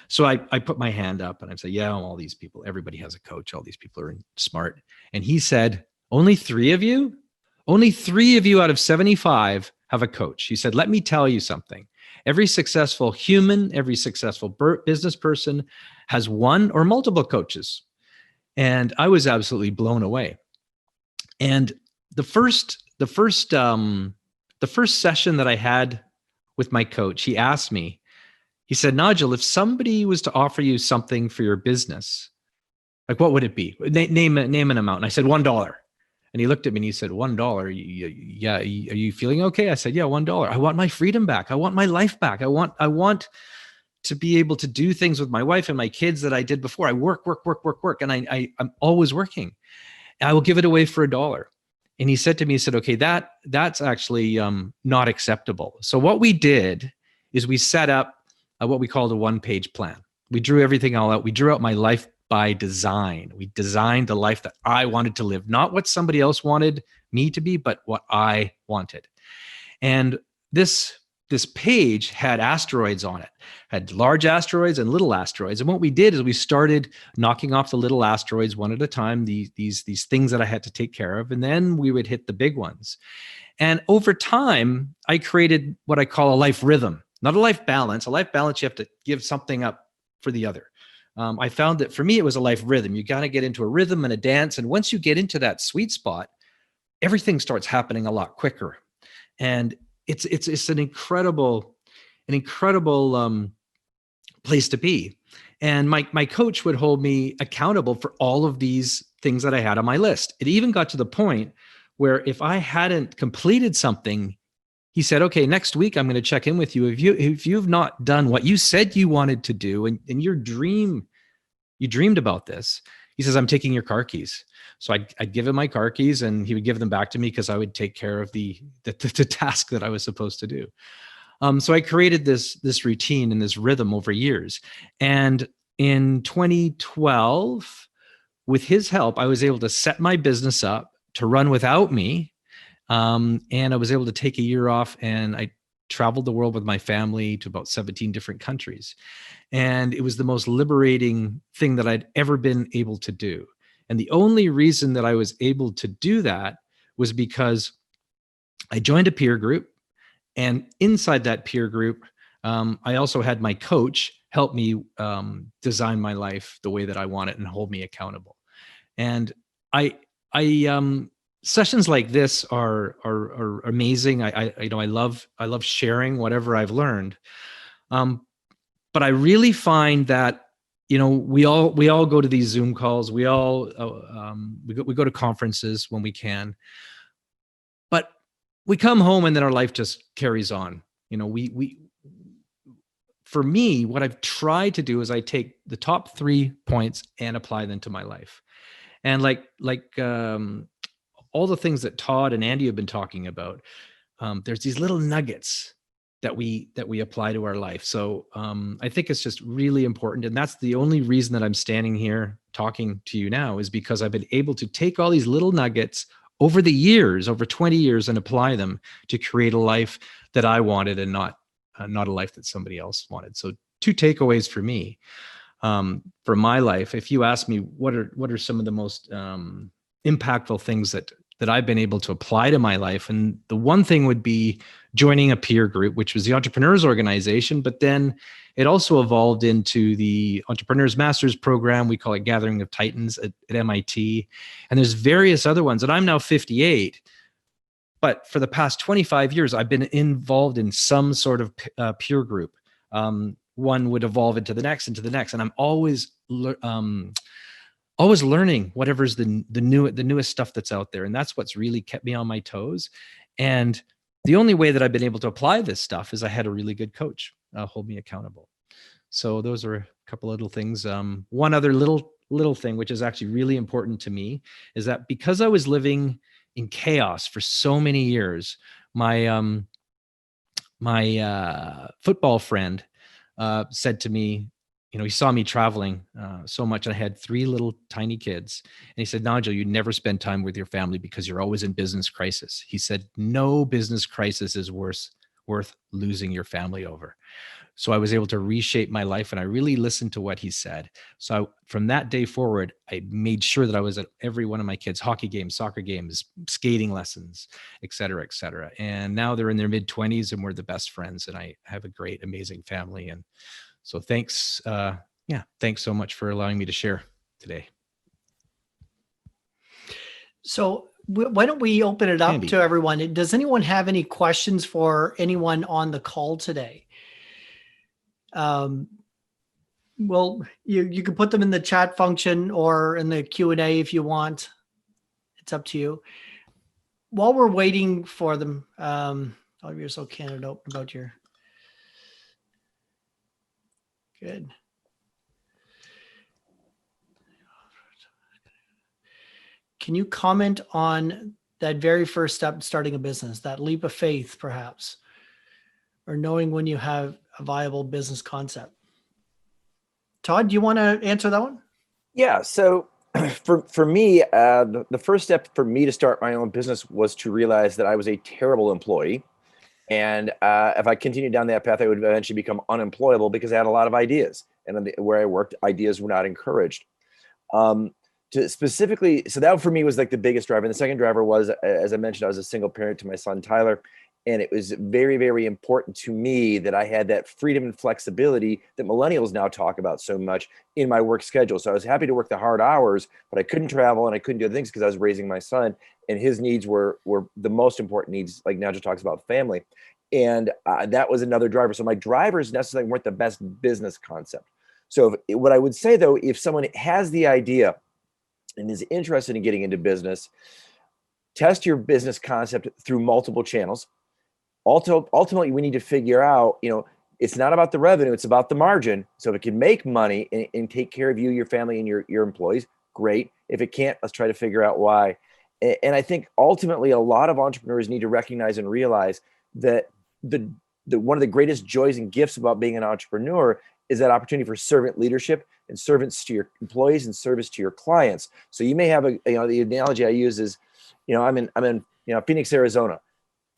So I put my hand up and I said, yeah, all these people, everybody has a coach. All these people are smart. And he said, only 3 of you? Only 3 of you out of 75 have a coach. He said, let me tell you something. Every successful human, every successful business person has one or multiple coaches. And I was absolutely blown away. And the first session that I had with my coach, he asked me, he said, Nigel, if somebody was to offer you something for your business, like what would it be? Name an amount. And I said, $1. And he looked at me and he said, $1? Yeah. Are you feeling okay? I said, yeah, $1. I want my freedom back. I want my life back. I want to be able to do things with my wife and my kids that I did before. I work. And I'm always working. I will give it away for $1. And he said to me, he said, okay, that's actually not acceptable. So what we did is we set up what we called a one-page plan. We drew everything all out. We drew out my life by design. We designed the life that I wanted to live, not what somebody else wanted me to be, but what I wanted. And this page had asteroids on it, had large asteroids and little asteroids. And what we did is we started knocking off the little asteroids one at a time, these things that I had to take care of. And then we would hit the big ones. And over time, I created what I call a life rhythm, not a life balance. A life balance, you have to give something up for the other. I found that for me, it was a life rhythm. You got to get into a rhythm and a dance. And once you get into that sweet spot, everything starts happening a lot quicker. And it's an incredible place to be. And my coach would hold me accountable for all of these things that I had on my list. It even got to the point where if I hadn't completed something, he said, okay, next week I'm going to check in with you. If you've not done what you said you wanted to do, and you dreamed about this, he says, I'm taking your car keys. So I'd give him my car keys and he would give them back to me because I would take care of the task that I was supposed to do. So I created this routine and this rhythm over years. And in 2012, with his help, I was able to set my business up to run without me. And I was able to take a year off, and I traveled the world with my family to about 17 different countries. And it was the most liberating thing that I'd ever been able to do. And the only reason that I was able to do that was because I joined a peer group. And inside that peer group, I also had my coach help me design my life the way that I want it and hold me accountable. And I sessions like this are amazing. I love sharing whatever I've learned. But I really find that, we all go to these Zoom calls. We all we go to conferences when we can, but we come home and then our life just carries on. For me, what I've tried to do is I take the top 3 points and apply them to my life. And like all the things that Todd and Andy have been talking about, there's these little nuggets that we apply to our life. So I think it's just really important. And that's the only reason that I'm standing here talking to you now, is because I've been able to take all these little nuggets over the years, over 20 years, and apply them to create a life that I wanted and not a life that somebody else wanted. So 2 takeaways for me for my life. If you ask me what are some of the most impactful things that I've been able to apply to my life, and the one thing would be joining a peer group, which was the Entrepreneurs Organization, but then it also evolved into the Entrepreneurs Masters program. We call it Gathering of Titans at MIT. And there's various other ones. And I'm now 58. But for the past 25 years, I've been involved in some sort of peer group. One would evolve into the next, and I'm always learning whatever's the newest stuff that's out there. And that's what's really kept me on my toes. And the only way that I've been able to apply this stuff is I had a really good coach hold me accountable. So those are a couple of little things. One other little thing, which is actually really important to me, is that because I was living in chaos for so many years, my football friend said to me, he saw me traveling so much, and I had 3 little tiny kids. And he said, Nigel, you never spend time with your family because you're always in business crisis. He said, no business crisis is worth losing your family over. So I was able to reshape my life, and I really listened to what he said. So from that day forward, I made sure that I was at every one of my kids' hockey games, soccer games, skating lessons, et cetera, et cetera. And now they're in their mid-20s, and we're the best friends, and I have a great, amazing family. And so thanks so much for allowing me to share today. So why don't we open it up Andy. to everyone? Does anyone have any questions for anyone on the call today? Well, you can put them in the chat function or in the Q&A if you want. It's up to you. While we're waiting for them, you're so candid open about your... Good. Can you comment on that very first step, starting a business, that leap of faith, perhaps, or knowing when you have a viable business concept? Todd, do you want to answer that one? Yeah. So for me, the first step for me to start my own business was to realize that I was a terrible employee. And if I continued down that path, I would eventually become unemployable because I had a lot of ideas. And where I worked, ideas were not encouraged. So that for me was like the biggest driver. And the second driver was, as I mentioned, I was a single parent to my son, Tyler. And it was very, very important to me that I had that freedom and flexibility that millennials now talk about so much in my work schedule. So I was happy to work the hard hours, but I couldn't travel and I couldn't do other things because I was raising my son, and his needs were the most important needs, like Nigel talks about family. And that was another driver. So my drivers necessarily weren't the best business concept. So what I would say, though, if someone has the idea and is interested in getting into business, test your business concept through multiple channels. Ultimately, we need to figure out, it's not about the revenue, it's about the margin. So if it can make money and take care of you, your family, and your employees, great. If it can't, let's try to figure out why. And I think ultimately a lot of entrepreneurs need to recognize and realize that the one of the greatest joys and gifts about being an entrepreneur is that opportunity for servant leadership and servants to your employees and service to your clients. So you may have the analogy I use is, I'm in Phoenix, Arizona.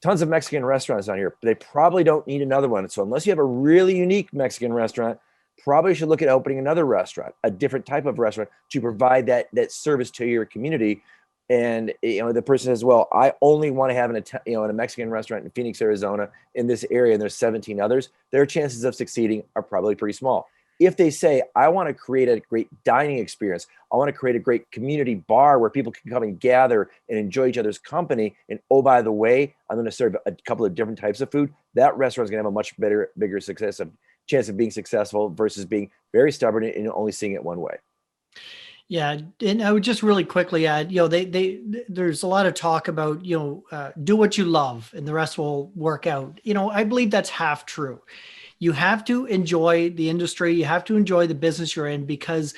Tons of Mexican restaurants on here, but they probably don't need another one. So unless you have a really unique Mexican restaurant, probably should look at opening another restaurant, a different type of restaurant to provide that service to your community. And the person says, well, I only want to have a Mexican restaurant in Phoenix, Arizona, in this area, and there's 17 others. Their chances of succeeding are probably pretty small. If they say, I want to create a great dining experience, I want to create a great community bar where people can come and gather and enjoy each other's company, and oh, by the way, I'm going to serve a couple of different types of food, that restaurant is going to have a much bigger chance of being successful versus being very stubborn and only seeing it one way. Yeah, and I would just really quickly add, there's a lot of talk about, do what you love and the rest will work out. I believe that's half true. You have to enjoy the industry. You have to enjoy the business you're in, because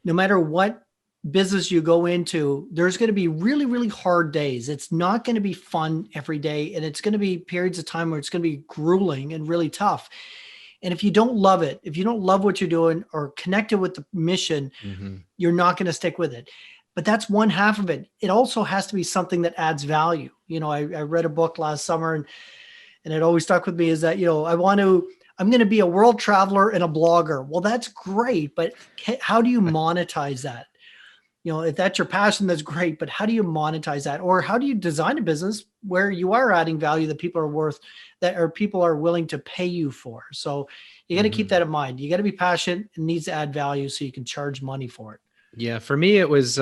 no matter what business you go into, there's going to be really, really hard days. It's not going to be fun every day. And it's going to be periods of time where it's going to be grueling and really tough. And if you don't love it, if you don't love what you're doing or connected with the mission, you're not going to stick with it. But that's one half of it. It also has to be something that adds value. I read a book last summer and it always stuck with me, is that, I'm going to be a world traveler and a blogger. Well, that's great. But how do you monetize that? If that's your passion, that's great. But how do you monetize that? Or how do you design a business where you are adding value that people are willing to pay you for? So you got to keep that in mind. You got to be passionate. It needs to add value so you can charge money for it. Yeah, for me, it was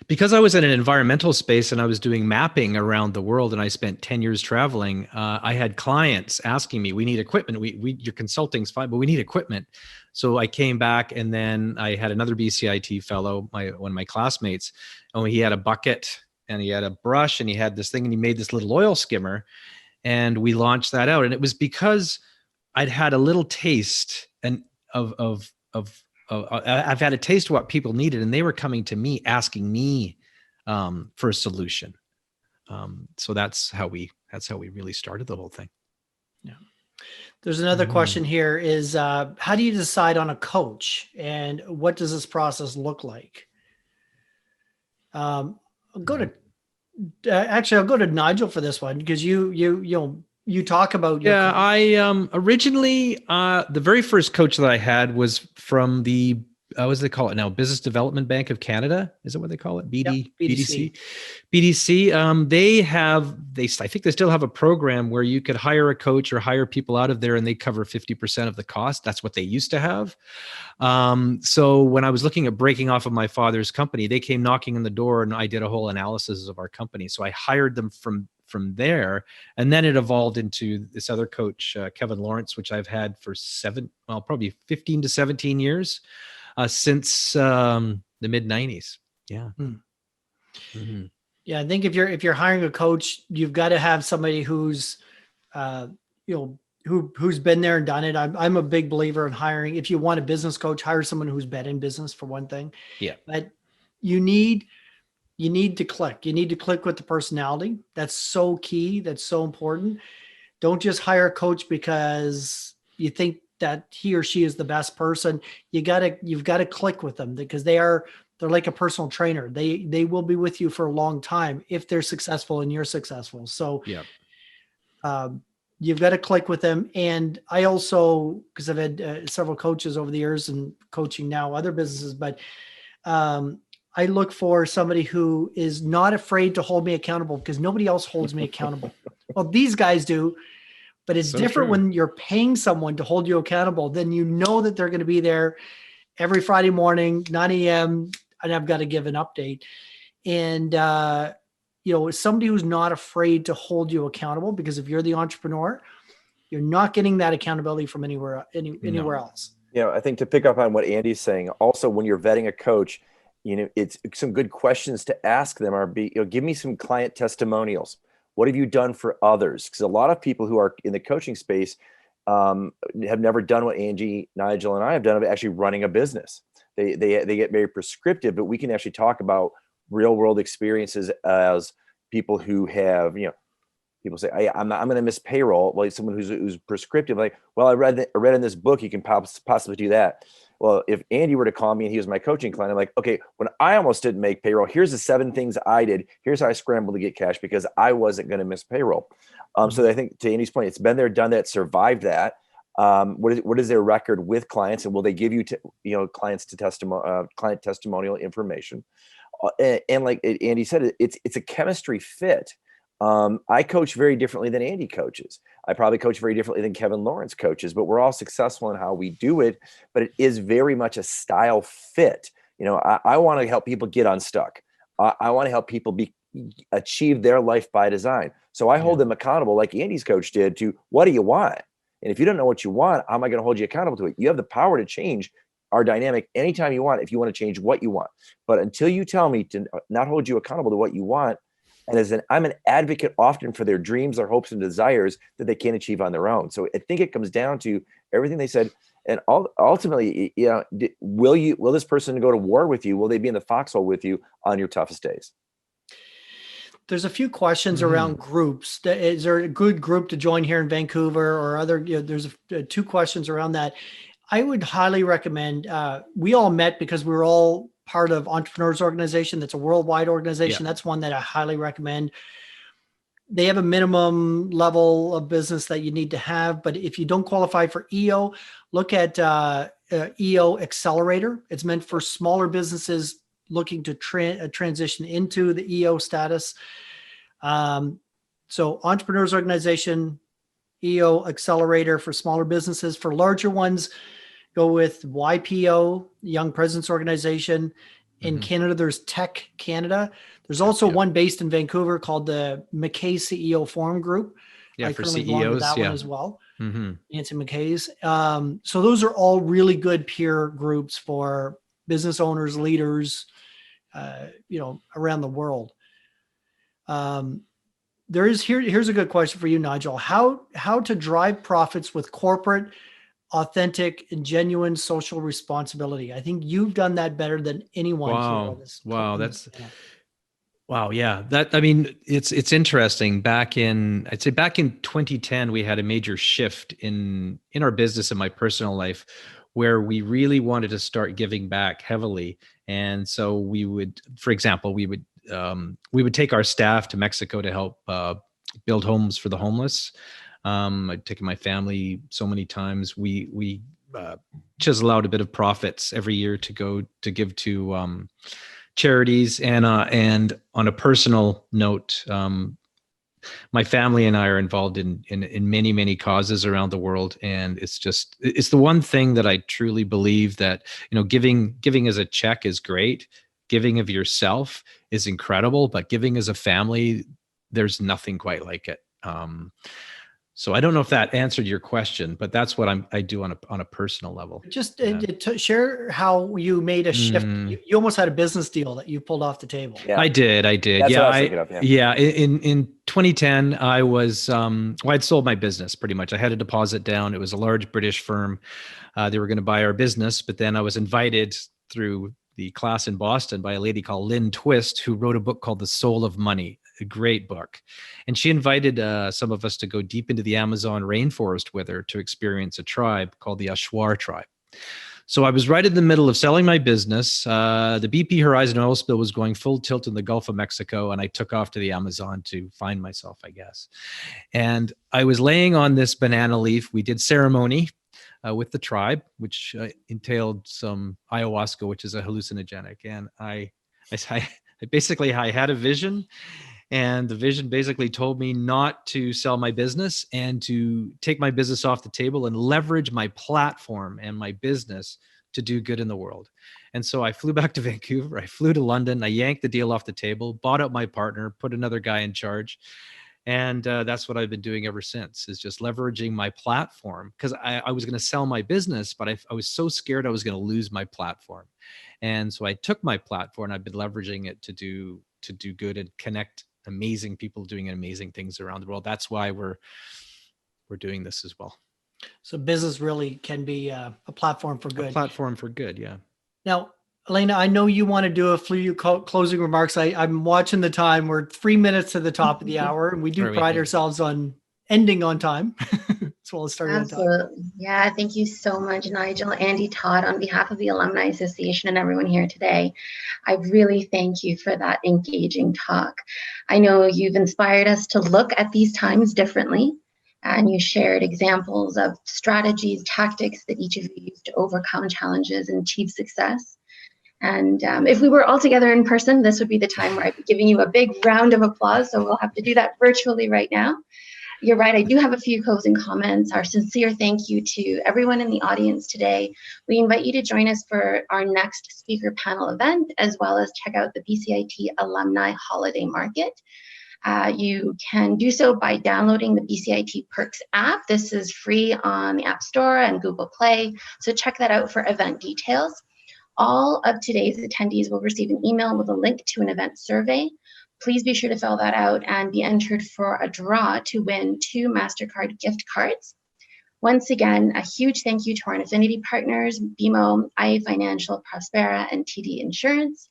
because I was in an environmental space and I was doing mapping around the world, and I spent 10 years traveling. I had clients asking me, we need equipment. Your consulting's fine, but we need equipment. So I came back, and then I had another BCIT fellow, one of my classmates, and he had a bucket and he had a brush and he had this thing and he made this little oil skimmer, and we launched that out. And it was because I'd had a little taste I've had a taste of what people needed, and they were coming to me asking me for a solution. So that's how we really started the whole thing. Yeah. There's another question here is, how do you decide on a coach, and what does this process look like? I'll go to Nigel for this one, because you talk about your coach. I originally the very first coach that I had was from the what do they call it now? Business Development Bank of Canada. Is that what they call it? BDC. I think they still have a program where you could hire a coach or hire people out of there, and they cover 50% of the cost. That's what they used to have. So when I was looking at breaking off of my father's company, they came knocking on the door, and I did a whole analysis of our company. So I hired them from there. And then it evolved into this other coach, Kevin Lawrence, which I've had for probably 15 to 17 years, since the mid 90s. Yeah. Mm-hmm. Yeah. I think if you're hiring a coach, you've got to have somebody who's, who's been there and done it. I'm a big believer in hiring. If you want a business coach, hire someone who's been in business, for one thing. Yeah. But you need to click. You need to click with the personality. That's so key. That's so important. Don't just hire a coach because you think that he or she is the best person. You've got to click with them, because they're like a personal trainer. They will be with you for a long time if they're successful and you're successful. So yeah. You've got to click with them. And I also, because I've had several coaches over the years and coaching now other businesses, but I look for somebody who is not afraid to hold me accountable, because nobody else holds me accountable. Well, these guys do, but it's so different when you're paying someone to hold you accountable. Then you know that they're going to be there every Friday morning, 9 a.m., and I've got to give an update. And, somebody who's not afraid to hold you accountable, because if you're the entrepreneur, you're not getting that accountability from anywhere else. I think to pick up on what Andy's saying, also when you're vetting a coach, it's some good questions to ask them are give me some client testimonials. What have you done for others? Because a lot of people who are in the coaching space have never done what Angie, Nigel, and I have done of actually running a business. They get very prescriptive, but we can actually talk about real world experiences as people who have, people say, I'm going to miss payroll. Well, someone who's prescriptive, like, well, I read in this book, you can possibly do that. Well, if Andy were to call me and he was my coaching client, I'm like, okay, when I almost didn't make payroll, here's the 7 things I did. Here's how I scrambled to get cash because I wasn't going to miss payroll. So I think to Andy's point, it's been there, done that, survived that. What is their record with clients, and will they give you client testimonial information? And like Andy said, it's a chemistry fit. I coach very differently than Andy coaches. I probably coach very differently than Kevin Lawrence coaches, but we're all successful in how we do it. But it is very much a style fit. I want to help people get unstuck. I want to help people achieve their life by design. So I hold them accountable, like Andy's coach did, to what do you want? And if you don't know what you want, how am I going to hold you accountable to it? You have the power to change our dynamic anytime you want, if you want to change what you want. But until you tell me to not hold you accountable to what you want, and I'm an advocate often for their dreams, their hopes and desires that they can't achieve on their own. So I think it comes down to everything they said. And ultimately, will this person go to war with you? Will they be in the foxhole with you on your toughest days? There's a few questions around groups. Is there a good group to join here in Vancouver or other? There's 2 questions around that. I would highly recommend. We all met because we were all part of Entrepreneurs Organization. That's a worldwide organization. That's one that I highly recommend. They have a minimum level of business that you need to have, but if you don't qualify for EO, look at EO Accelerator. It's meant for smaller businesses looking to transition into the EO status. So Entrepreneurs Organization, EO Accelerator for smaller businesses. For larger ones, go with YPO, Young Presidents Organization. In Canada, there's Tech Canada. There's also one based in Vancouver called the McKay CEO Forum Group. Yeah, I for currently belong to CEOs. that one as well. Nancy McKay's. So those are all really good peer groups for business owners, leaders, around the world. Here's a good question for you, Nigel. How to drive profits with corporate, authentic, and genuine social responsibility. I think you've done that better than anyone. Wow. Wow. Yeah. It's interesting. I'd say back in 2010, we had a major shift in our business and my personal life where we really wanted to start giving back heavily. And so we would take our staff to Mexico to help build homes for the homeless. I'd taken my family so many times. We chisel out a bit of profits every year to go to give to charities. And on a personal note, my family and I are involved in many, many causes around the world. And it's the one thing that I truly believe that, giving as a check is great. Giving of yourself is incredible, but giving as a family, there's nothing quite like it. So I don't know if that answered your question, but that's what I do on a personal level. Just to share how you made a shift. You almost had a business deal that you pulled off the table. Yeah. I did. That's what I was thinking of, In 2010, I was, I'd sold my business pretty much. I had a deposit down. It was a large British firm. They were going to buy our business, but then I was invited through the class in Boston by a lady called Lynn Twist, who wrote a book called The Soul of Money, a great book. And she invited some of us to go deep into the Amazon rainforest with her to experience a tribe called the Ashwar tribe. So I was right in the middle of selling my business. The BP Horizon oil spill was going full tilt in the Gulf of Mexico, and I took off to the Amazon to find myself, I guess. And I was laying on this banana leaf. We did ceremony with the tribe, which entailed some ayahuasca, which is a hallucinogenic. And I basically had a vision. And the vision basically told me not to sell my business and to take my business off the table and leverage my platform and my business to do good in the world. And so I flew back to Vancouver. I flew to London. I yanked the deal off the table, bought out my partner, put another guy in charge. And that's what I've been doing ever since, is just leveraging my platform, because I was going to sell my business, but I was so scared I was going to lose my platform. And so I took my platform and I've been leveraging it to do good and connect amazing people doing amazing things around the world. That's why we're doing this as well. So business really can be a platform for good. A platform for good, yeah. Now, Elena, I know you want to do a few closing remarks. I'm watching the time. We're 3 minutes to the top of the hour, and we do pride ourselves on ending on time as well as starting on time. Absolutely. Yeah, thank you so much, Nigel, Andy, Todd, on behalf of the Alumni Association and everyone here today. I really thank you for that engaging talk. I know you've inspired us to look at these times differently, and you shared examples of strategies, tactics that each of you used to overcome challenges and achieve success. And if we were all together in person, this would be the time where I'd be giving you a big round of applause. So we'll have to do that virtually right now. You're right, I do have a few closing comments. Our sincere thank you to everyone in the audience today. We invite you to join us for our next speaker panel event, as well as check out the BCIT Alumni Holiday Market. You can do so by downloading the BCIT Perks app. This is free on the App Store and Google Play, so check that out for event details. All of today's attendees will receive an email with a link to an event survey. Please be sure to fill that out and be entered for a draw to win 2 MasterCard gift cards. Once again, a huge thank you to our affinity partners, BMO, IA Financial, Prospera, and TD Insurance.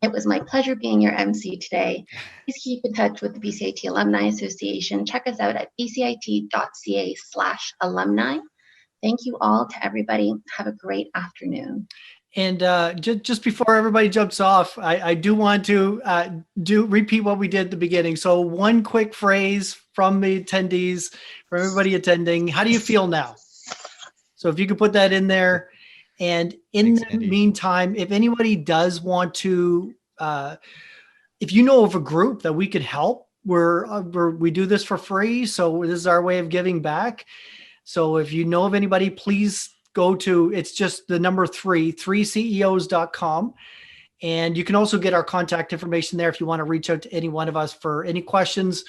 It was my pleasure being your MC today. Please keep in touch with the BCIT Alumni Association. Check us out at bcit.ca/alumni. Thank you all to everybody. Have a great afternoon. And just before everybody jumps off, I do want to repeat what we did at the beginning. So one quick phrase from the attendees, for everybody attending. How do you feel now? So if you could put that in there. And in the meantime, if anybody does want to, if you know of a group that we could help, we do this for free. So this is our way of giving back. So if you know of anybody, please go to, it's just the number 3ceos.com. And you can also get our contact information there if you want to reach out to any one of us for any questions.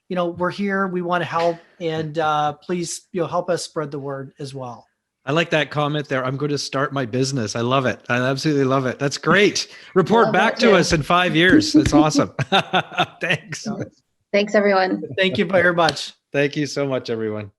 You know, we're here, we want to help, and please, help us spread the word as well. I like that comment there. I'm going to start my business. I love it. I absolutely love it. That's great. Report back to us in 5 years. That's awesome. Thanks. Thanks, everyone. Thank you very much. Thank you so much, everyone.